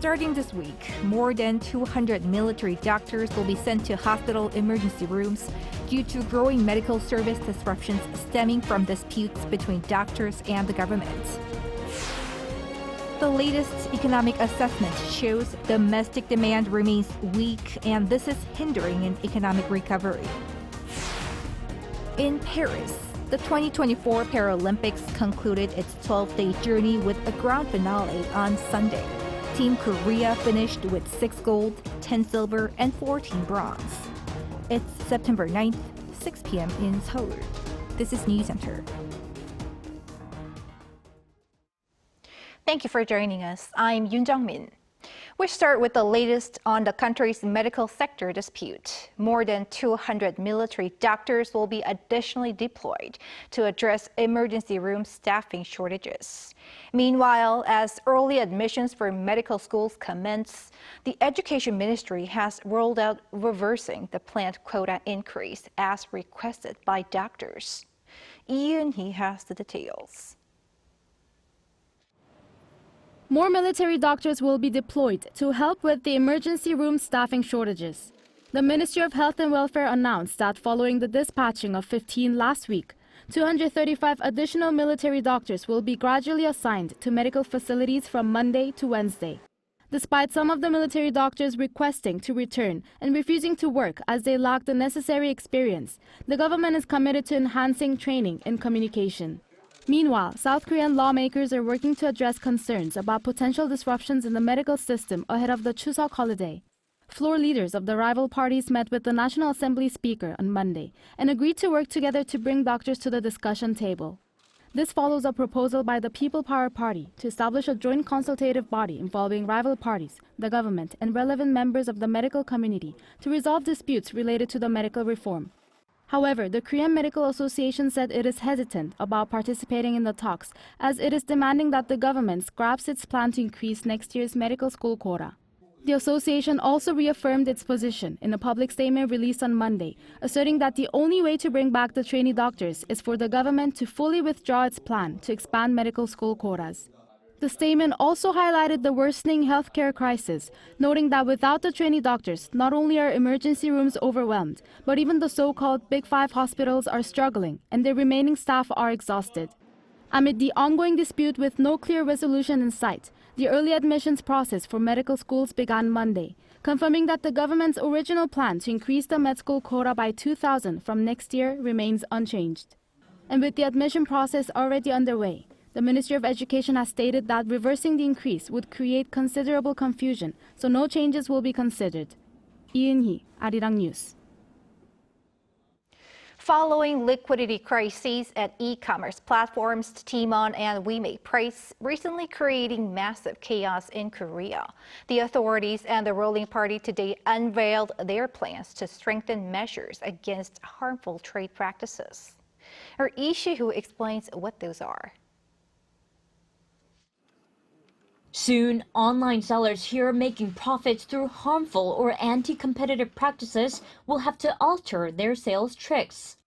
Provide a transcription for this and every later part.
Starting this week, more than 200 military doctors will be sent to hospital emergency rooms due to growing medical service disruptions stemming from disputes between doctors and the government. The latest economic assessment shows domestic demand remains weak, and this is hindering an economic recovery. In Paris, the 2024 Paralympics concluded its 12-day journey with a grand finale on Sunday. Team Korea finished with 6 gold, 10 silver, and 14 bronze. It's September 9th, 6 p.m. in Seoul. This is Newscenter. Thank you for joining us. I'm Yoon Jung-min. We start with the latest on the country's medical sector dispute. More than 200 military doctors will be additionally deployed to address emergency room staffing shortages. Meanwhile, as early admissions for medical schools commence, the Education Ministry has rolled out reversing the planned quota increase as requested by doctors. Yoon has the details. More military doctors will be deployed to help with the emergency room staffing shortages. The Ministry of Health and Welfare announced that following the dispatching of 15 last week, 235 additional military doctors will be gradually assigned to medical facilities from Monday to Wednesday. Despite some of the military doctors requesting to return and refusing to work as they lack the necessary experience, the government is committed to enhancing training and communication. Meanwhile, South Korean lawmakers are working to address concerns about potential disruptions in the medical system ahead of the Chuseok holiday. Floor leaders of the rival parties met with the National Assembly Speaker on Monday and agreed to work together to bring doctors to the discussion table. This follows a proposal by the People Power Party to establish a joint consultative body involving rival parties, the government, and relevant members of the medical community to resolve disputes related to the medical reform. However, the Korean Medical Association said it is hesitant about participating in the talks as it is demanding that the government scraps its plan to increase next year's medical school quota. The association also reaffirmed its position in a public statement released on Monday, asserting that the only way to bring back the trainee doctors is for the government to fully withdraw its plan to expand medical school quotas. The statement also highlighted the worsening healthcare crisis, noting that without the trainee doctors, not only are emergency rooms overwhelmed, but even the so-called Big Five hospitals are struggling and their remaining staff are exhausted. Amid the ongoing dispute with no clear resolution in sight, the early admissions process for medical schools began Monday, confirming that the government's original plan to increase the med school quota by 2,000 from next year remains unchanged. And with the admission process already underway, the Ministry of Education has stated that reversing the increase would create considerable confusion, so no changes will be considered. Yoon, Arirang News. Following liquidity crises at e-commerce platforms TMON and WeMakePrice recently creating massive chaos in Korea, the authorities and the ruling party today unveiled their plans to strengthen measures against harmful trade practices. Our Lee-Who explains what those are. Soon, online sellers here making profits through harmful or anti-competitive practices will have to alter their sales tricks.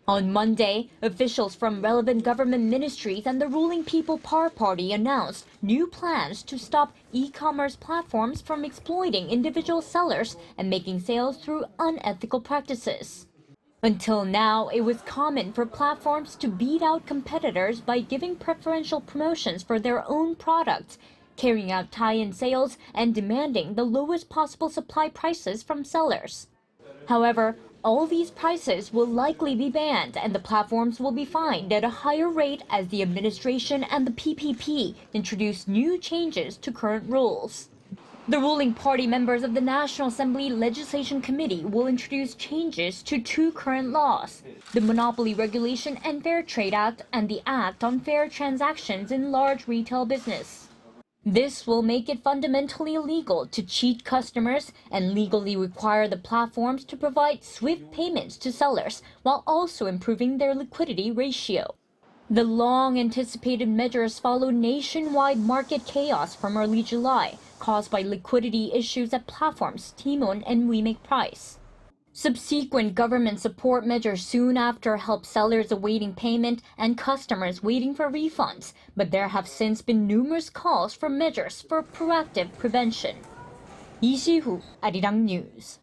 On Monday, officials from relevant government ministries and the ruling People Power Party announced new plans to stop e-commerce platforms from exploiting individual sellers and making sales through unethical practices. Until now, it was common for platforms to beat out competitors by giving preferential promotions for their own products, carrying out tie-in sales, and demanding the lowest possible supply prices from sellers. However, all these prices will likely be banned and the platforms will be fined at a higher rate as the administration and the PPP introduce new changes to current rules. The ruling party members of the National Assembly Legislation Committee will introduce changes to 2 current laws, the Monopoly Regulation and Fair Trade Act and the Act on Fair Transactions in Large Retail Business. This will make it fundamentally illegal to cheat customers and legally require the platforms to provide swift payments to sellers while also improving their liquidity ratio. The long-anticipated measures follow nationwide market chaos from early July, caused by liquidity issues at platforms TMON and WeMakePrice. Subsequent government support measures soon after helped sellers awaiting payment and customers waiting for refunds, but there have since been numerous calls for measures for proactive prevention. Lee Si-hu, Arirang News.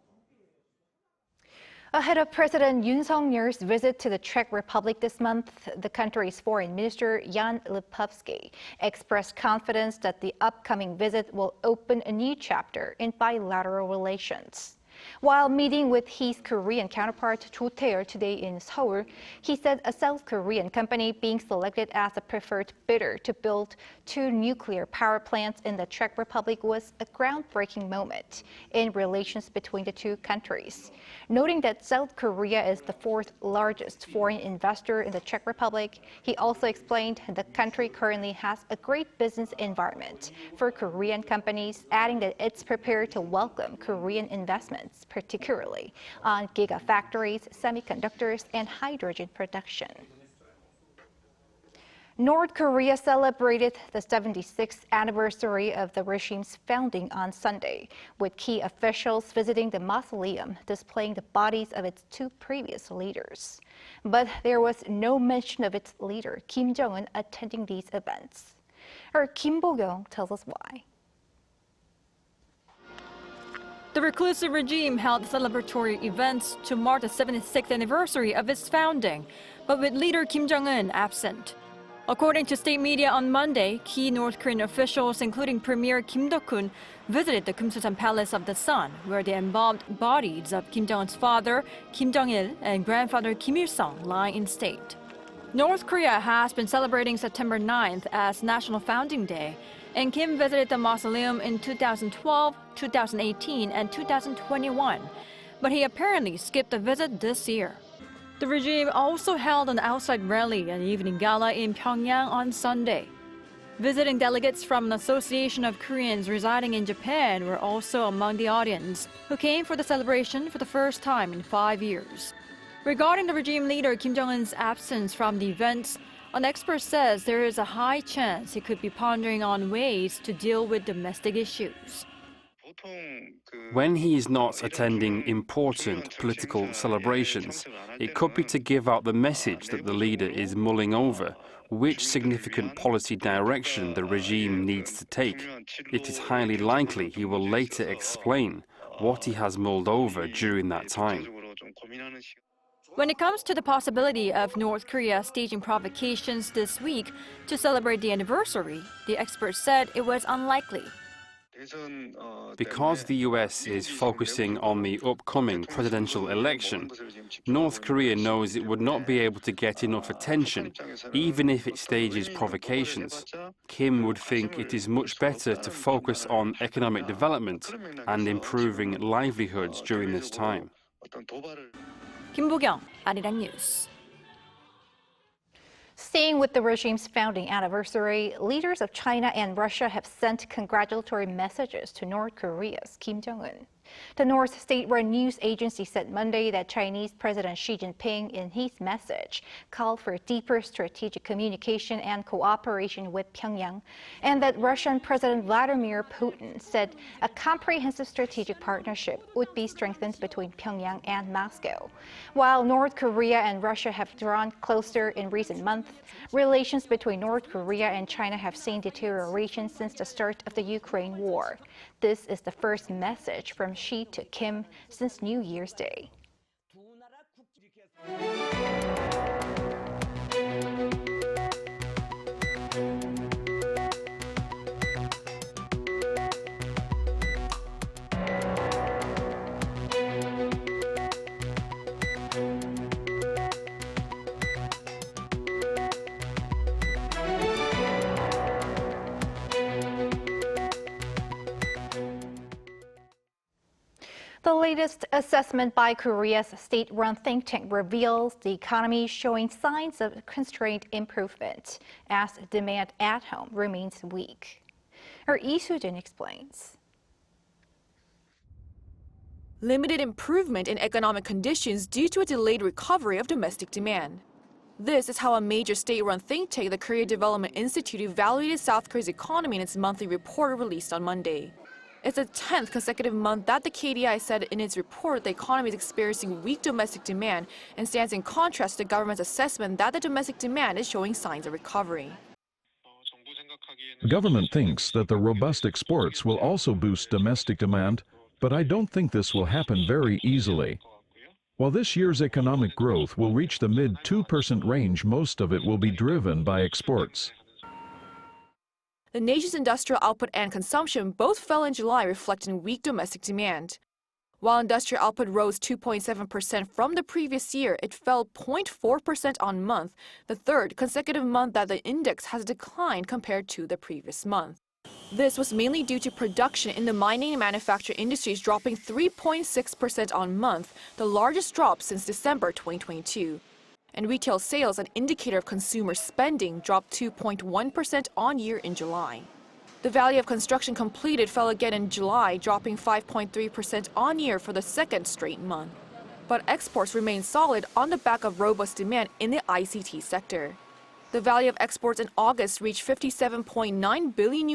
Ahead of President Yoon Suk-yeol's visit to the Czech Republic this month, the country's Foreign Minister Jan Lipavsky expressed confidence that the upcoming visit will open a new chapter in bilateral relations. While meeting with his Korean counterpart Cho Tae-yeol today in Seoul, he said a South Korean company being selected as a preferred bidder to build 2 nuclear power plants in the Czech Republic was a groundbreaking moment in relations between the two countries. Noting that South Korea is the 4th largest foreign investor in the Czech Republic, he also explained the country currently has a great business environment for Korean companies, adding that it's prepared to welcome Korean investments, particularly on gigafactories, semiconductors, and hydrogen production. North Korea celebrated the 76th anniversary of the regime's founding on Sunday, with key officials visiting the mausoleum displaying the bodies of its 2 previous leaders. But there was no mention of its leader, Kim Jong-un, attending these events. Our Kim Bo-kyung tells us why. The reclusive regime held celebratory events to mark the 76th anniversary of its founding, but with leader Kim Jong-un absent. According to state media on Monday, key North Korean officials, including Premier Kim Dok-hun, visited the Kumsusan Palace of the Sun, where the embalmed bodies of Kim Jong-un's father, Kim Jong-il, and grandfather Kim Il-sung lie in state. North Korea has been celebrating September 9th as National Founding Day, and Kim visited the mausoleum in 2012, 2018, and 2021, but he apparently skipped a visit this year. The regime also held an outside rally and evening gala in Pyongyang on Sunday. Visiting delegates from an association of Koreans residing in Japan were also among the audience, who came for the celebration for the first time in 5 years. Regarding the regime leader Kim Jong-un's absence from the events, an expert says there is a high chance he could be pondering on ways to deal with domestic issues. When he is not attending important political celebrations, it could be to give out the message that the leader is mulling over which significant policy direction the regime needs to take. It is highly likely he will later explain what he has mulled over during that time. When it comes to the possibility of North Korea staging provocations this week to celebrate the anniversary, the expert said it was unlikely. Because the US is focusing on the upcoming presidential election, North Korea knows it would not be able to get enough attention, even if it stages provocations. Kim would think it is much better to focus on economic development and improving livelihoods during this time. Kim Bo-kyung, Arirang News. Staying with the regime's founding anniversary, leaders of China and Russia have sent congratulatory messages to North Korea's Kim Jong-un. The North state-run news agency said Monday that Chinese President Xi Jinping, in his message, called for deeper strategic communication and cooperation with Pyongyang, and that Russian President Vladimir Putin said a comprehensive strategic partnership would be strengthened between Pyongyang and Moscow. While North Korea and Russia have drawn closer in recent months, relations between North Korea and China have seen deterioration since the start of the Ukraine war. This is the first message from Xi to Kim since New Year's Day. The latest assessment by Korea's state-run think tank reveals the economy showing signs of constrained improvement as demand at home remains weak. Our Lee Soo-jin explains. Limited improvement in economic conditions due to a delayed recovery of domestic demand. This is how a major state-run think tank, the Korea Development Institute, evaluated South Korea's economy in its monthly report released on Monday. It's the 10th consecutive month that the KDI said in its report the economy is experiencing weak domestic demand and stands in contrast to the government's assessment that the domestic demand is showing signs of recovery. The government thinks that the robust exports will also boost domestic demand, but I don't think this will happen very easily. While this year's economic growth will reach the mid-2% range, most of it will be driven by exports. The nation's industrial output and consumption both fell in July, reflecting weak domestic demand. While industrial output rose 2.7% from the previous year, it fell 0.4% on month, the third consecutive month that the index has declined compared to the previous month. This was mainly due to production in the mining and manufacturing industries dropping 3.6% on month, the largest drop since December 2022. And retail sales, an indicator of consumer spending, dropped 2.1% on year in July. The value of construction completed fell again in July, dropping 5.3% on year for the second straight month. But exports remained solid on the back of robust demand in the ICT sector. The value of exports in August reached $57.9 billion,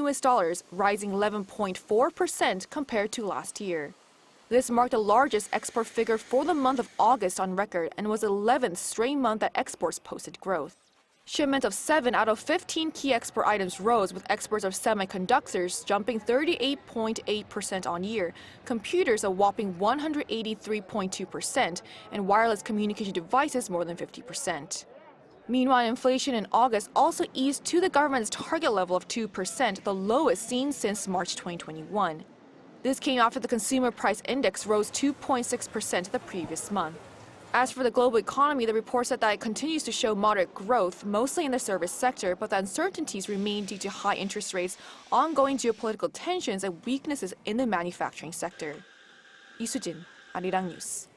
rising 11.4% compared to last year. This marked the largest export figure for the month of August on record and was the 11th straight month that exports posted growth. Shipments of 7 out of 15 key export items rose, with exports of semiconductors jumping 38.8% on year, computers a whopping 183.2%, and wireless communication devices more than 50%. Meanwhile, inflation in August also eased to the government's target level of 2%, the lowest seen since March 2021. This came after the consumer price index rose 2.6% the previous month. As for the global economy, the report said that it continues to show moderate growth, mostly in the service sector, but the uncertainties remain due to high interest rates, ongoing geopolitical tensions, and weaknesses in the manufacturing sector. 이수진, Arirang News.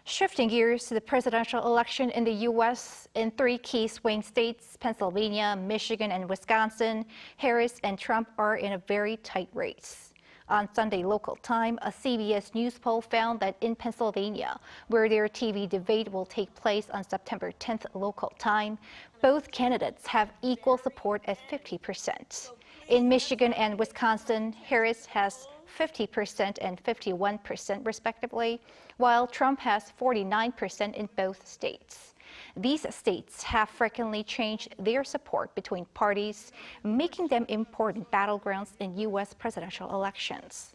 Shifting gears to the presidential election in the U.S. in 3 key swing states, Pennsylvania, Michigan, and Wisconsin, Harris and Trump are in a very tight race. On Sunday local time, a CBS News poll found that in Pennsylvania, where their TV debate will take place on September 10th local time, both candidates have equal support at 50%. In Michigan and Wisconsin, Harris has 50% and 51% respectively, while Trump has 49% in both states. These states have frequently changed their support between parties, making them important battlegrounds in U.S. presidential elections.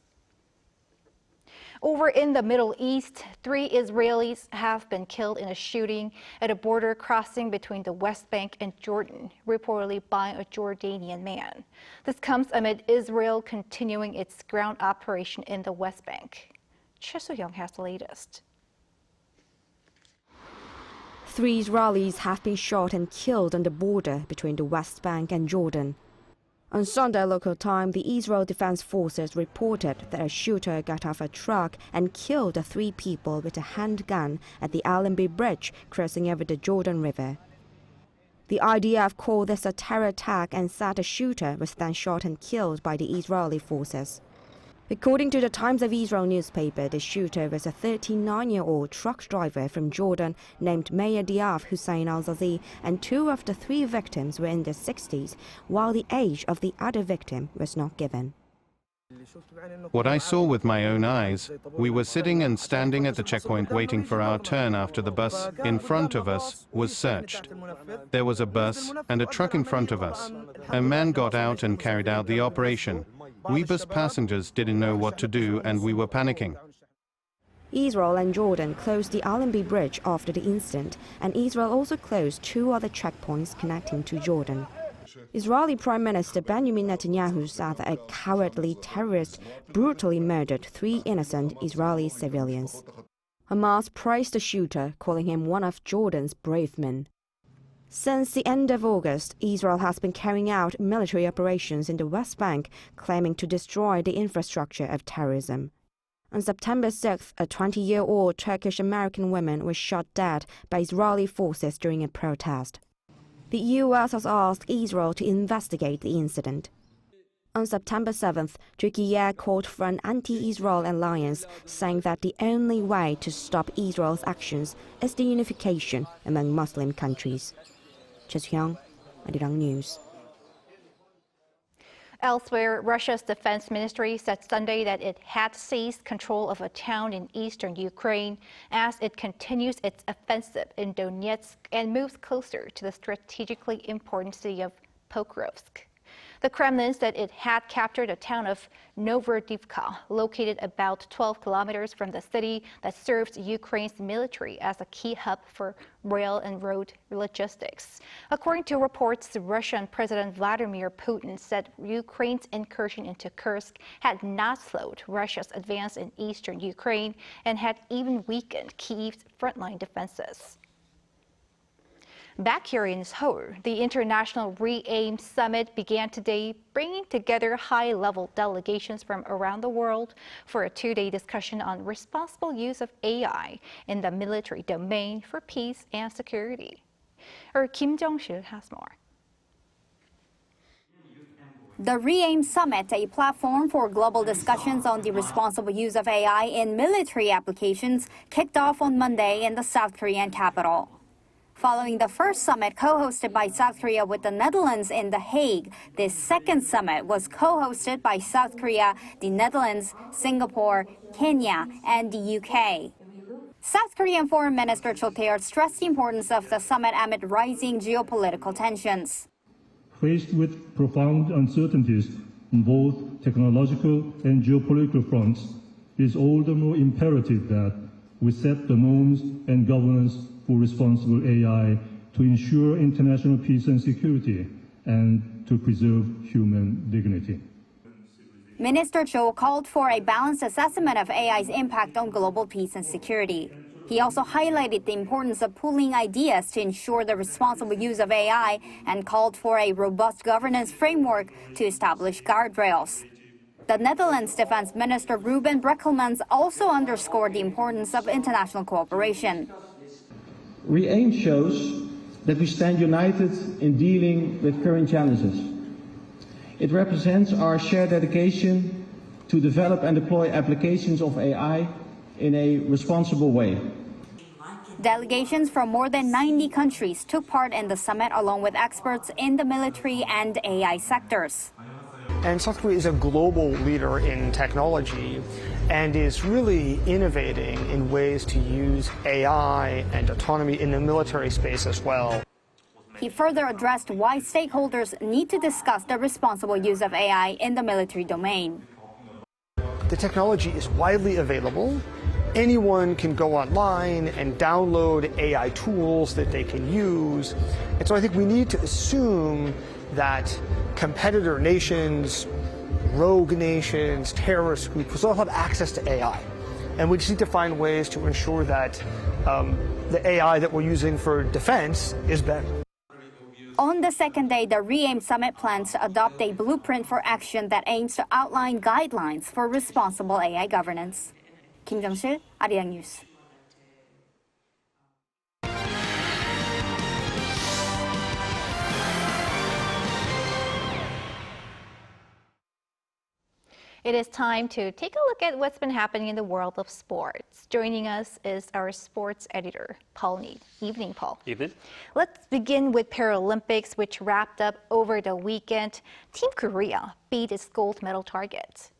Over in the Middle East, 3 Israelis have been killed in a shooting at a border crossing between the West Bank and Jordan, reportedly by a Jordanian man. This comes amid Israel continuing its ground operation in the West Bank. Choi Soo-young has the latest. 3 Israelis have been shot and killed on the border between the West Bank and Jordan. On Sunday local time, the Israel Defense Forces reported that a shooter got off a truck and killed 3 people with a handgun at the Allenby Bridge crossing over the Jordan River. The IDF called this a terror attack and said the shooter was then shot and killed by the Israeli forces. According to the Times of Israel newspaper, the shooter was a 39-year-old truck driver from Jordan named Meir Diav Hussein al-Zazi, and 2 of the 3 victims were in their 60s, while the age of the other victim was not given. What I saw with my own eyes, we were sitting and standing at the checkpoint waiting for our turn after the bus in front of us was searched. There was a bus and a truck in front of us. A man got out and carried out the operation. We bus passengers didn't know what to do and we were panicking. Israel and Jordan closed the Allenby Bridge after the incident, and Israel also closed 2 other checkpoints connecting to Jordan. Israeli Prime Minister Benjamin Netanyahu said that a cowardly terrorist brutally murdered 3 innocent Israeli civilians. Hamas praised the shooter, calling him one of Jordan's brave men. Since the end of August, Israel has been carrying out military operations in the West Bank, claiming to destroy the infrastructure of terrorism. On September 6th, a 20-year-old Turkish-American woman was shot dead by Israeli forces during a protest. The U.S. has asked Israel to investigate the incident. On September 7th, Turkey called for an anti-Israel alliance, saying that the only way to stop Israel's actions is the unification among Muslim countries. Choi Soo-young, Arirang News. Elsewhere, Russia's defense ministry said Sunday that it had seized control of a town in eastern Ukraine as it continues its offensive in Donetsk and moves closer to the strategically important city of Pokrovsk. The Kremlin said it had captured a town of Novohrodivka, located about 12 kilometers from the city that serves Ukraine's military as a key hub for rail and road logistics. According to reports, Russian President Vladimir Putin said Ukraine's incursion into Kursk had not slowed Russia's advance in eastern Ukraine and had even weakened Kyiv's frontline defenses. Back here in Seoul, the International REAIM Summit began today, bringing together high-level delegations from around the world for a two-day discussion on responsible use of AI in the military domain for peace and security. Our Kim Jong-un has more. The REAIM Summit, a platform for global discussions on the responsible use of AI in military applications, kicked off on Monday in the South Korean capital. Following the first summit co-hosted by South Korea with the Netherlands in The Hague, this second summit was co-hosted by South Korea, the Netherlands, Singapore, Kenya, and the UK. South Korean Foreign Minister Cho Tae-yeol stressed the importance of the summit amid rising geopolitical tensions. Faced with profound uncertainties on both technological and geopolitical fronts, it is all the more imperative that we set the norms and governance for responsible AI to ensure international peace and security and to preserve human dignity. Minister Cho called for a balanced assessment of AI's impact on global peace and security. He also highlighted the importance of pooling ideas to ensure the responsible use of AI and called for a robust governance framework to establish guardrails. The Netherlands Defense Minister Ruben Brekelmans also underscored the importance of international cooperation. REAIM shows that we stand united in dealing with current challenges. It represents our shared dedication to develop and deploy applications of AI in a responsible way. Delegations from more than 90 countries took part in the summit along with experts in the military and AI sectors. And South Korea is a global leader in technology and is really innovating in ways to use AI and autonomy in the military space as well. He further addressed why stakeholders need to discuss the responsible use of AI in the military domain. The technology is widely available. Anyone can go online and download AI tools that they can use. And so I think we need to assume that competitor nations, rogue nations, terrorist groups all have access to AI. And we just need to find ways to ensure that the AI that we're using for defense is better. On the second day, the REAIM Summit plans to adopt a blueprint for action that aims to outline guidelines for responsible AI governance. Kim Jong-un, Arirang News. It is time to take a look at what's been happening in the world of sports. Joining us is our sports editor, Paul Need. Evening, Paul. Evening. Let's begin with Paralympics, which wrapped up over the weekend. Team Korea beat its gold medal target.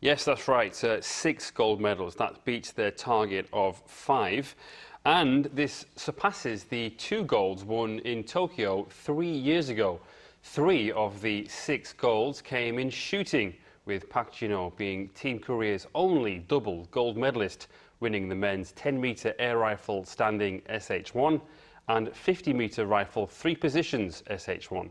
Yes, that's right. 6 gold medals. That beats their target of 5. And this surpasses the 2 golds won in Tokyo 3 years ago. 3 of the 6 golds came in shooting, with Park Jin-ho being Team Korea's only double gold medalist, winning the men's 10-metre air rifle standing SH1 and 50-metre rifle 3 positions SH1.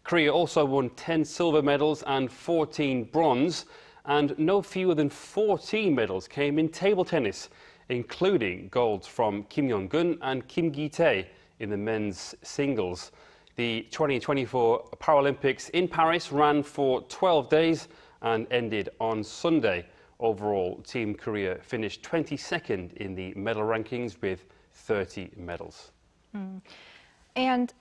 Korea also won 10 silver medals and 14 bronze, and no fewer than 14 medals came in table tennis, including golds from Kim Jong-un and Kim Gi-tae in the men's singles. The 2024 Paralympics in Paris ran for 12 days and ended on Sunday. Overall, Team Korea finished 22nd in the medal rankings with 30 medals. And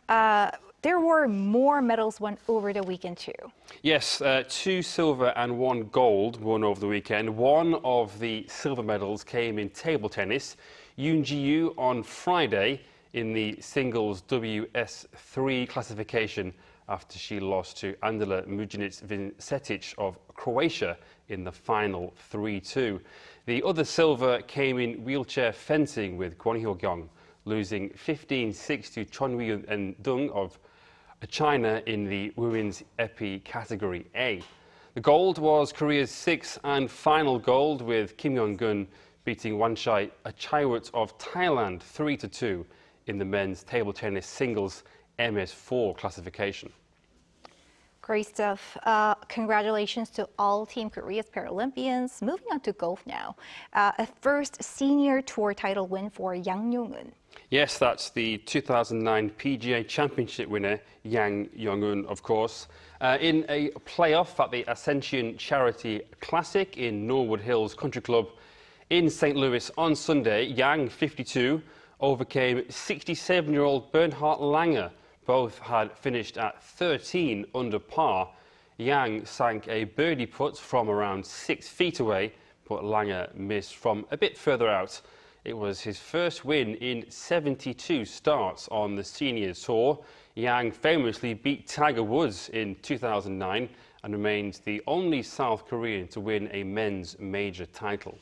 there were more medals won over the weekend too. Yes, 2 silver and 1 gold won over the weekend. One of the silver medals came in table tennis. Yoon Ji-woo on Friday in the singles WS3 classification after she lost to Andela Mujinic-Vincetic of Croatia in the final 3-2. The other silver came in wheelchair fencing with Kwon Hyo-kyung losing 15-6 to Chon Woo-eun of China in the women's épée category A. The gold was Korea's sixth and final gold, with Kim Jong-un beating Wanchai Achaiwut of Thailand 3-2 in the men's table tennis singles MS4 classification. Great stuff. Congratulations to all Team Korea's Paralympians. Moving on to golf now. A first senior tour title win for Yang Yong-eun. Yes, that's the 2009 PGA Championship winner, Yang Yong-eun, of course. In a playoff at the Ascension Charity Classic in Norwood Hills Country Club in St. Louis on Sunday, Yang, 52, overcame 67-year-old Bernhard Langer. Both had finished at 13 under par. Yang sank a birdie putt from around 6 feet away, but Langer missed from a bit further out. It was his first win in 72 starts on the seniors tour. Yang famously beat Tiger Woods in 2009 and remains the only South Korean to win a men's major title.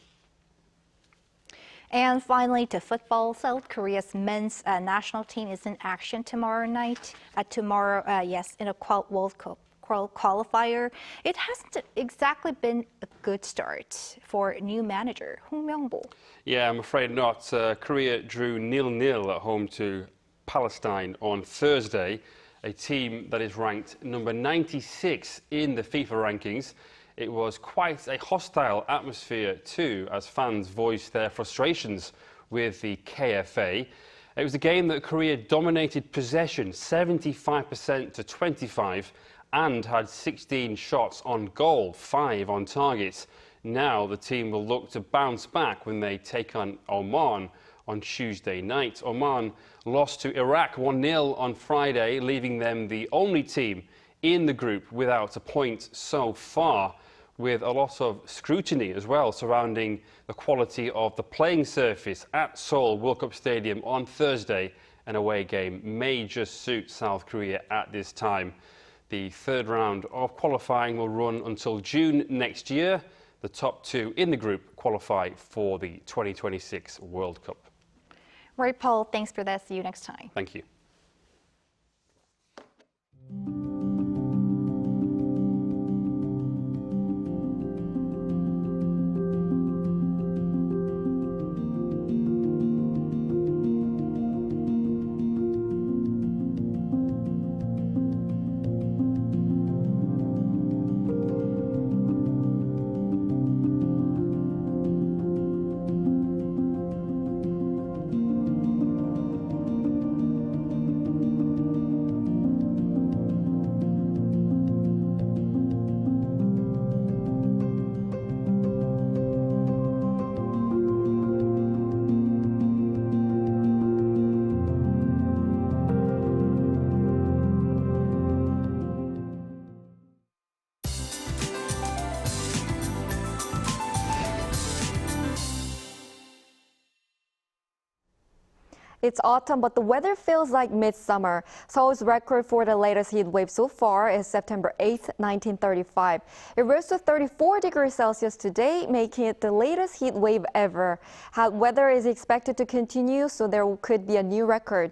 And finally, to football, South Korea's men's national team is in action tomorrow night. In a World Cup qualifier. It hasn't exactly been a good start for new manager Hong Myung-bo. Yeah, I'm afraid not. Korea drew 0-0 at home to Palestine on Thursday, a team that is ranked number 96 in the FIFA rankings. It was quite a hostile atmosphere too, as fans voiced their frustrations with the KFA. It was a game that Korea dominated possession 75% to 25 and had 16 shots on goal, 5 on target. Now the team will look to bounce back when they take on Oman on Tuesday night. Oman lost to Iraq 1-0 on Friday, leaving them the only team in the group without a point so far, with a lot of scrutiny as well surrounding the quality of the playing surface at Seoul World Cup Stadium on Thursday. An away game may just suit South Korea at this time. The third round of qualifying will run until June next year. The top two in the group qualify for the 2026 World Cup. Right, Paul, thanks for that. See you next time. Thank you. It's autumn, but the weather feels like midsummer. Seoul's record for the latest heat wave so far is September 8, 1935. It rose to 34 degrees Celsius today, making it the latest heat wave ever. Hot weather is expected to continue, so there could be a new record.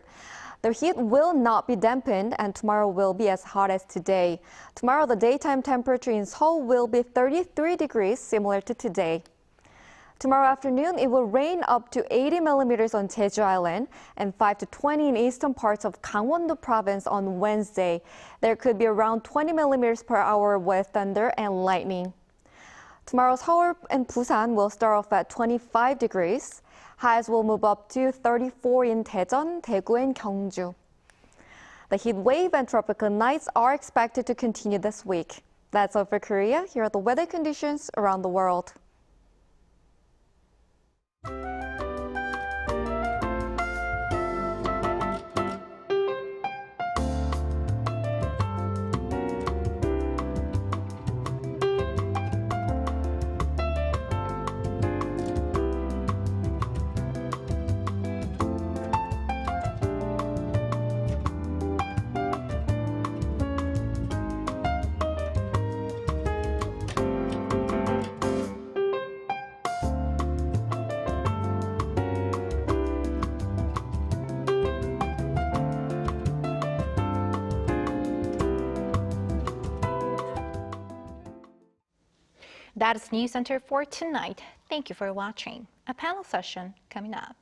The heat will not be dampened, and tomorrow will be as hot as today. Tomorrow, the daytime temperature in Seoul will be 33 degrees, similar to today. Tomorrow afternoon, it will rain up to 80 millimeters on Jeju Island and 5 to 20 in eastern parts of Gangwon-do province on Wednesday. There could be around 20 millimeters per hour with thunder and lightning. Tomorrow, Seoul and Busan will start off at 25 degrees. Highs will move up to 34 in Daejeon, Daegu, and Gyeongju. The heat wave and tropical nights are expected to continue this week. That's all for Korea. Here are the weather conditions around the world. That is Newscenter for tonight. Thank you for watching. A panel session coming up.